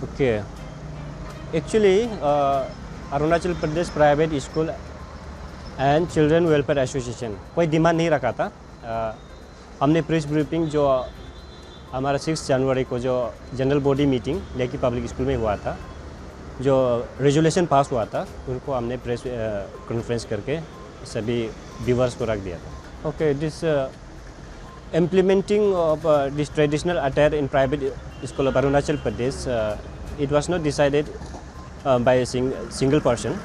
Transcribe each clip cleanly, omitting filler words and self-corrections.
Okay. Actually, Arunachal Pradesh Private School and children welfare association कोई demand नहीं रखा था। हमने प्रेस ब्रीफिंग जो हमारा 6 जनवरी को जो जनरल बॉडी मीटिंग लेकी पब्लिक स्कूल में हुआ था, जो रेजोल्यूशन पास हुआ था, उनको हमने प्रेस कॉन्फ्रेंस करके सभी व्यूअर्स को रख दिया था। Okay, this implementing of this traditional attire in private school of Arunachal Pradesh, it was not decided by a single person.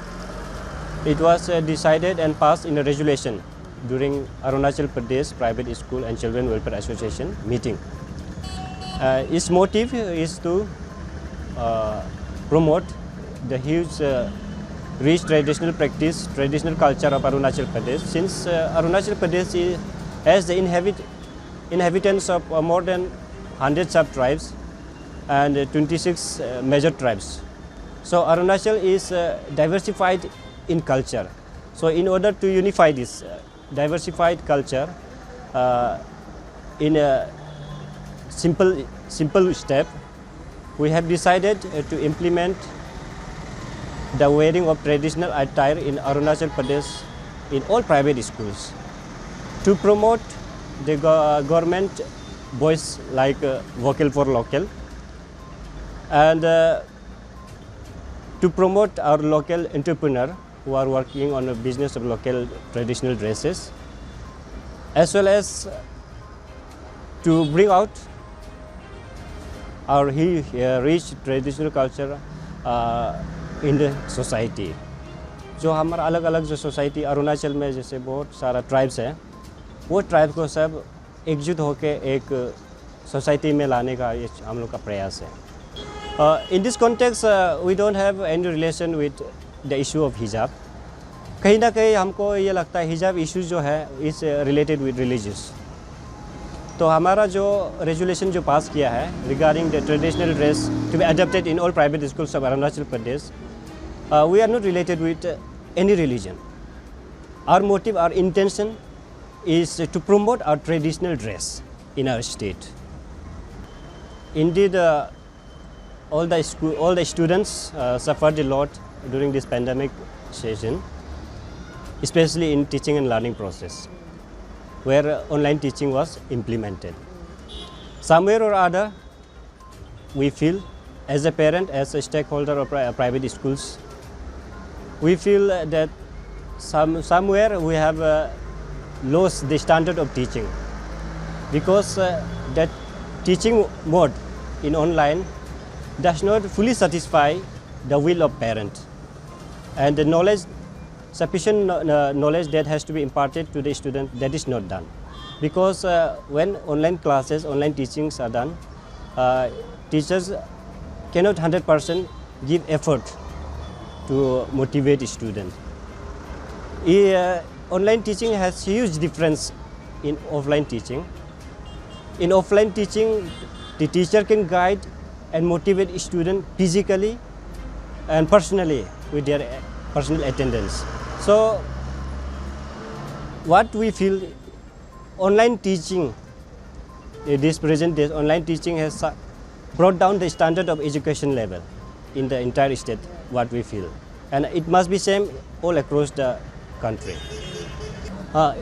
It was decided and passed in a resolution during Arunachal Pradesh Private School and Children Welfare Association meeting. Its motive is to promote the huge rich traditional practice, traditional culture of Arunachal Pradesh. Since Arunachal Pradesh has the inhabitants of more than 100 sub-tribes and 26 major tribes. So Arunachal is diversified in culture. So in order to unify this diversified culture in a simple step, we have decided to implement the wearing of traditional attire in Arunachal Pradesh in all private schools to promote the government voice like vocal for local, and to promote our local entrepreneur who are working on a business of local traditional dresses, as well as to bring out our rich traditional culture in the society. जो हमारा अलग अलग जो society Arunachal में जैसे बहुत सारा tribes है, वो ट्राइब को सब एकजुट होकर एक सोसाइटी में लाने का ये हम लोग का प्रयास है। In this context we don't have any relation with the issue of hijab. कहीं ना कहीं हमको ये लगता है हिजाब इशू जो है इस रिलेटेड विद रिलीजियस। तो हमारा जो रेजोल्यूशन जो पास किया है regarding the traditional dress to be adopted in all private schools of Arunachal Pradesh, we are not related with any religion. Our motive, our intention is to promote our traditional dress in our state. Indeed, all the students suffered a lot during this pandemic session, especially in teaching and learning process, where online teaching was implemented. Somewhere or other, we feel as a parent, as a stakeholder of private schools, we feel that somewhere we have lost the standard of teaching, because that teaching mode in online does not fully satisfy the will of parent, and the knowledge, sufficient knowledge that has to be imparted to the student, that is not done. Because when online classes, online teachings are done, teachers cannot 100% give effort to motivate students. Online teaching has huge difference in offline teaching. In offline teaching, the teacher can guide and motivate students physically and personally with their personal attendance. So what we feel, online teaching, this present days, online teaching has brought down the standard of education level in the entire state, what we feel. And it must be same all across the country.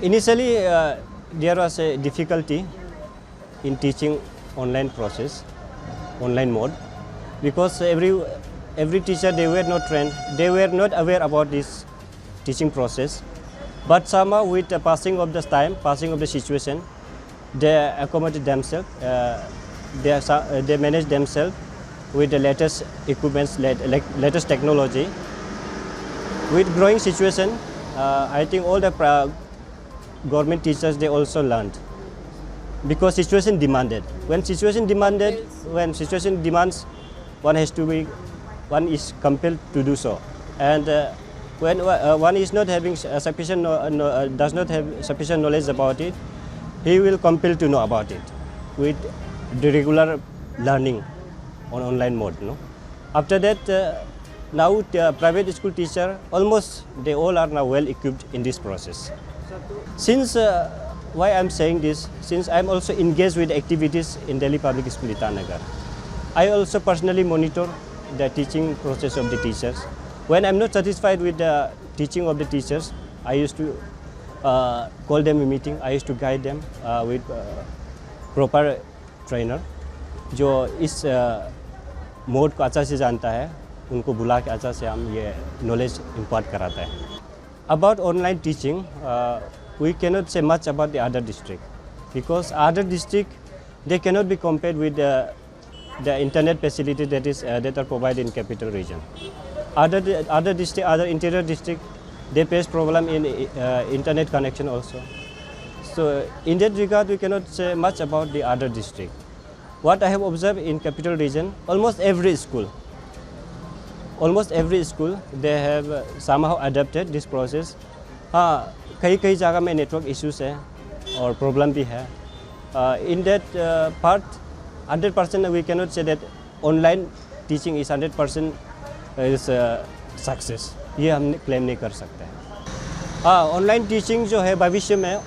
Initially, there was a difficulty in teaching online process, online mode, because every teacher, they were not trained, they were not aware about this teaching process. But somehow with the passing of the time, passing of the situation, they accommodate themselves, they manage themselves with the latest equipments, latest technology. With growing situation, I think all the government teachers, they also learned, because situation demanded. When situation demands, one is compelled to do so. And when one is not having sufficient, does not have sufficient knowledge about it, he will compel to know about it with the regular learning on online mode. No? After that, now the private school teacher, almost they all are now well equipped in this process. Since why I'm saying this, since I'm also engaged with activities in Delhi Public School Itanagar, I also personally monitor the teaching process of the teachers. When I'm not satisfied with the teaching of the teachers, I used to call them a meeting. I used to guide them with proper trainer जो इस mode को अच्छा से जानता है, उनको बुला के अच्छा से हम ये knowledge impart कराता है. About online teaching, we cannot say much about the other district because other district they cannot be compared with the internet facilities that are provided in capital region. Other district, other interior district, they face problem in internet connection also. So in that regard, we cannot say much about the other district. What I have observed in capital region, almost every school, they have somehow adapted this process. हाँ, कई जगह में network issues है और problem भी है. In that part, 100% we cannot say that online teaching is 100% is success. ये हम claim नहीं कर सकते हैं. हाँ, online teaching जो है भविष्य में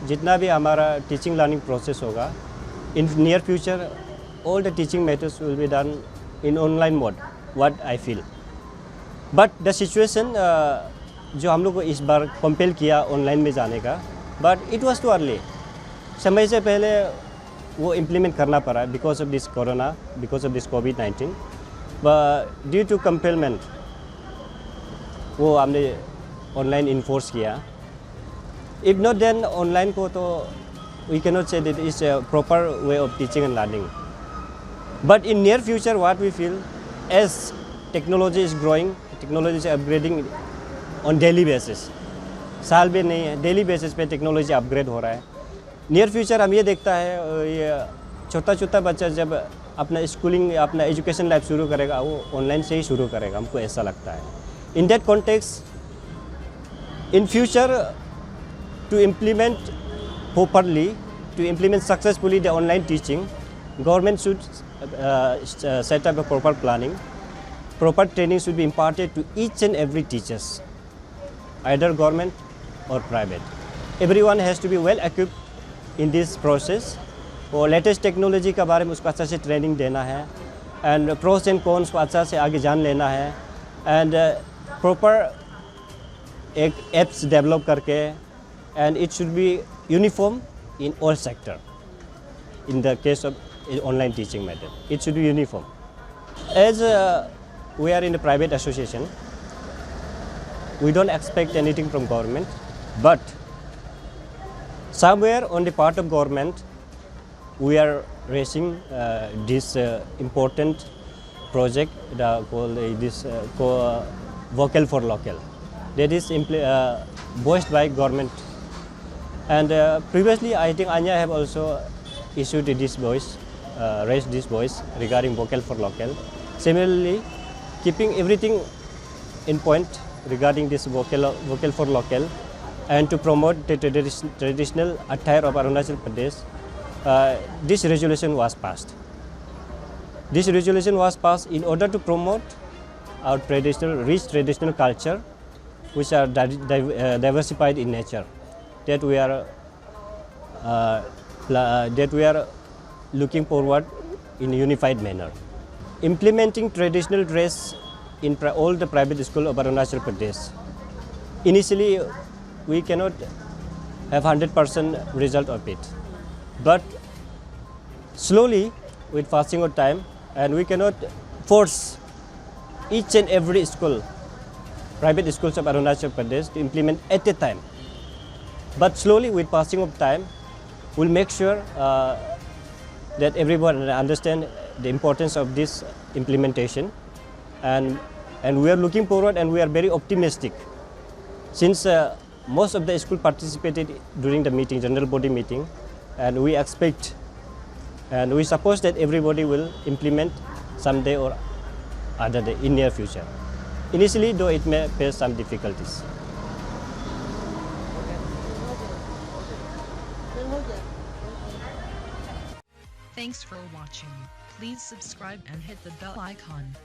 जितना भी हमारा teaching learning process होगा, in near future, all the teaching methods will be done in online mode. What I feel. But the situation जो हम लोग को इस बार compel किया online में जाने का, but it was too early. समय से पहले वो implement करना पड़ा because of this corona, because of this COVID-19. But due to compellment, वो हमने online enforce किया. If not then online को तो we cannot say that it's a proper way of teaching and learning. But in near future, what we feel, as technology is growing, technology is upgrading on daily basis. साल भी नहीं है, daily basis पे technology upgrade हो रहा है. Near future हम ये देखता है, ये छोटा बच्चा जब अपना schooling, अपना education life शुरू करेगा, वो online से ही शुरू करेगा, हमको ऐसा लगता है. In that context, in future, to implement properly, to implement successfully the online teaching, government should set up a proper planning. Proper training should be imparted to each and every teachers, either government or private. Everyone has to be well equipped in this process. और latest technology के बारे में उसको अच्छा से training देना है, and pros and cons को अच्छा से आगे जान लेना है, and proper एक apps develop करके, and it should be uniform in all sector. In the case of online teaching method, it should be uniform. As we are in a private association, we don't expect anything from government, but somewhere on the part of government, we are raising this important project called Vocal for Local. That is voiced by government. And previously, I think Anya have also issued this voice, raised this voice regarding Vocal for Local. Similarly, keeping everything in point regarding this vocal for local, and to promote the traditional attire of Arunachal Pradesh, this resolution was passed. This resolution was passed in order to promote our rich traditional culture, which are diversified in nature, that we are looking forward in a unified manner. Implementing traditional dress in all the private schools of Arunachal Pradesh. Initially, we cannot have 100% result of it, but slowly, with passing of time, and we cannot force each and every school, private schools of Arunachal Pradesh, to implement at a time. But slowly, with passing of time, we'll make sure that everyone understand the importance of this implementation, and we are looking forward, and we are very optimistic, since most of the school participated during the meeting, general body meeting, and we expect and we suppose that everybody will implement someday or other day in near future. Initially, though, it may face some difficulties. Thanks for watching. Please subscribe and hit the bell icon.